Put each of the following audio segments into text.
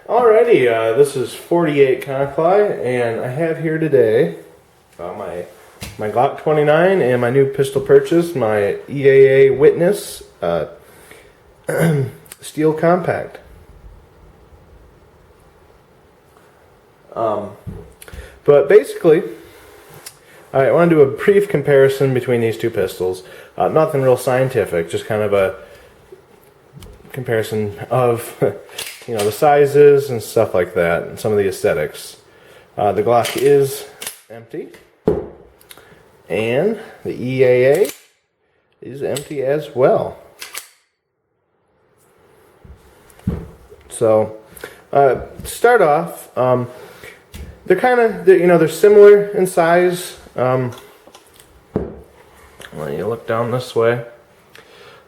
Alrighty, this is 48 Conklai, and I have here today my Glock 29 and my new pistol purchase, my EAA Witness Steel Compact. But basically, I want to do a brief comparison between these two pistols. Nothing real scientific, just kind of a comparison of the sizes and stuff like that, and some of the aesthetics. The Glock is empty, and the EAA is empty as well. So, to start off, they're kind of they're similar in size. Let you look down this way.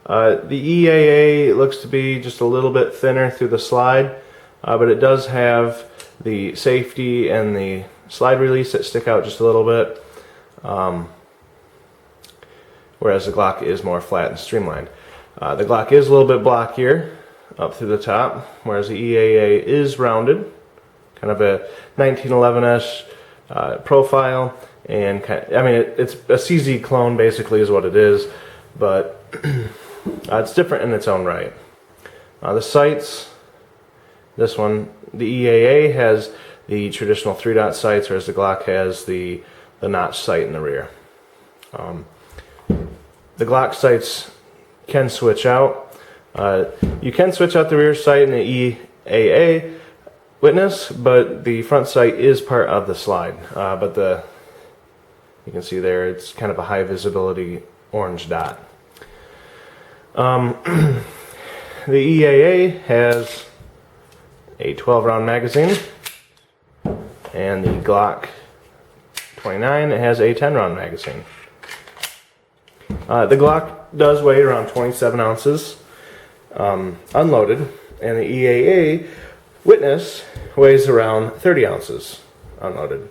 The EAA looks to be just a little bit thinner through the slide, but it does have the safety and the slide release that stick out just a little bit, whereas the Glock is more flat and streamlined. The Glock is a little bit blockier up through the top, whereas the EAA is rounded, kind of a 1911-ish profile, and it's a CZ clone basically is what it is, but it's different in its own right. The sights, this one, the EAA has the traditional 3-dot sights, whereas the Glock has the notch sight in the rear. The Glock sights can switch out. You can switch out the rear sight in the EAA Witness, but the front sight is part of the slide. But you can see there, it's kind of a high visibility orange dot. The EAA has a 12-round magazine, and the Glock 29 has a 10-round magazine. The Glock does weigh around 27 ounces unloaded, and the EAA Witness weighs around 30 ounces unloaded.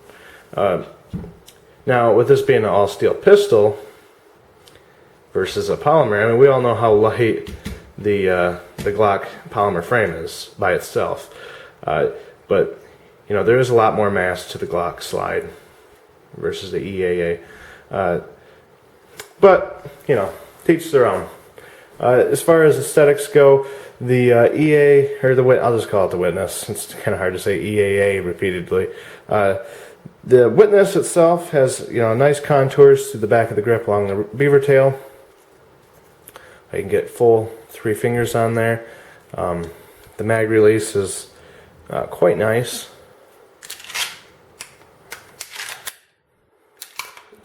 Now, with this being an all-steel pistol versus a polymer, we all know how light the Glock polymer frame is by itself, but there is a lot more mass to the Glock slide versus the EAA. But teach their own. As far as aesthetics go, the I'll just call it the Witness. It's kind of hard to say EAA repeatedly. The Witness itself has nice contours to the back of the grip along the beaver tail. I can get full 3 fingers on there. The mag release is quite nice.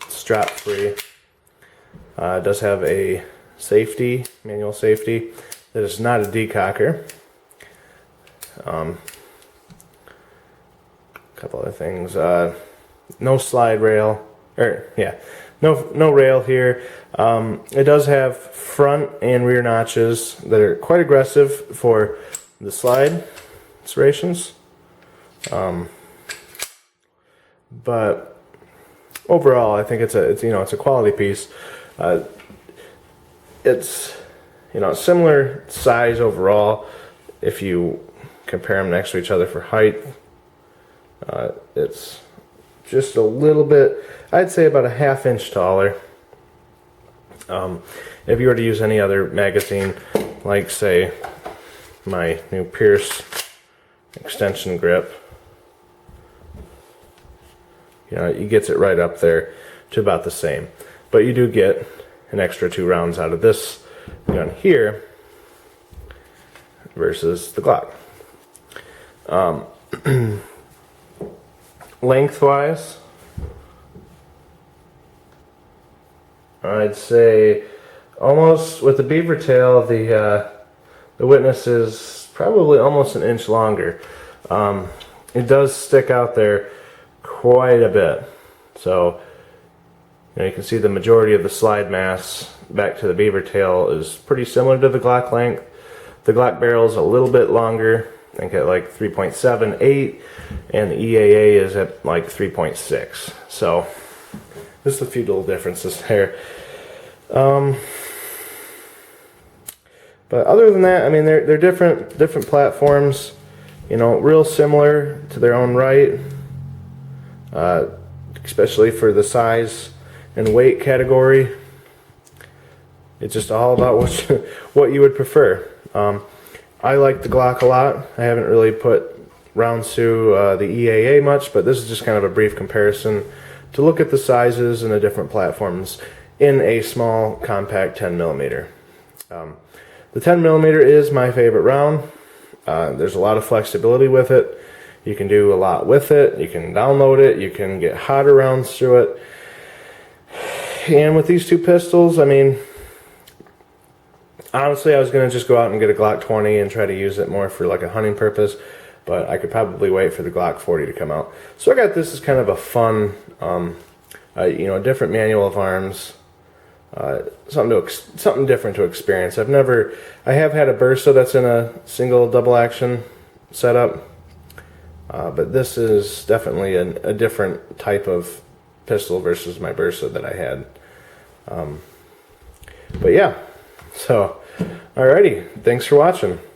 Strap free. It does have a manual safety. That is not a decocker. A couple other things. No slide rail. No rail here. It does have front and rear notches that are quite aggressive for the slide serrations. But overall, I think it's a quality piece. It's similar size overall. If you compare them next to each other for height, it's just a little bit, I'd say about a ½ inch taller. If you were to use any other magazine, like say my new Pierce extension grip, it gets it right up there to about the same. But you do get an extra 2 rounds out of this gun here versus the Glock. Lengthwise, I'd say almost with the beaver tail, the Witness is probably almost an inch longer. It does stick out there quite a bit, so you can see the majority of the slide mass back to the beaver tail is pretty similar to the Glock length. The Glock barrel is a little bit longer, I think at like 3.78, and the EAA is at like 3.6. So just a few little differences there. But other than that, they're different platforms. you know, real similar to their own right, especially for the size and weight category. It's just all about what you would prefer. I like the Glock a lot. I haven't really put rounds through the EAA much, but this is just kind of a brief comparison to look at the sizes and the different platforms in a small, compact 10mm. The 10mm is my favorite round. There's a lot of flexibility with it. You can do a lot with it. You can download it. You can get hotter rounds through it. And with these two pistols, I mean, honestly, I was going to just go out and get a Glock 20 and try to use it more for like a hunting purpose, but I could probably wait for the Glock 40 to come out. So I got this as kind of a fun, you know, a different manual of arms, something different to experience. I have had a Bursa that's in a single double action setup, but this is definitely a different type of pistol versus my Bursa that I had. But yeah, so alrighty, thanks for watching.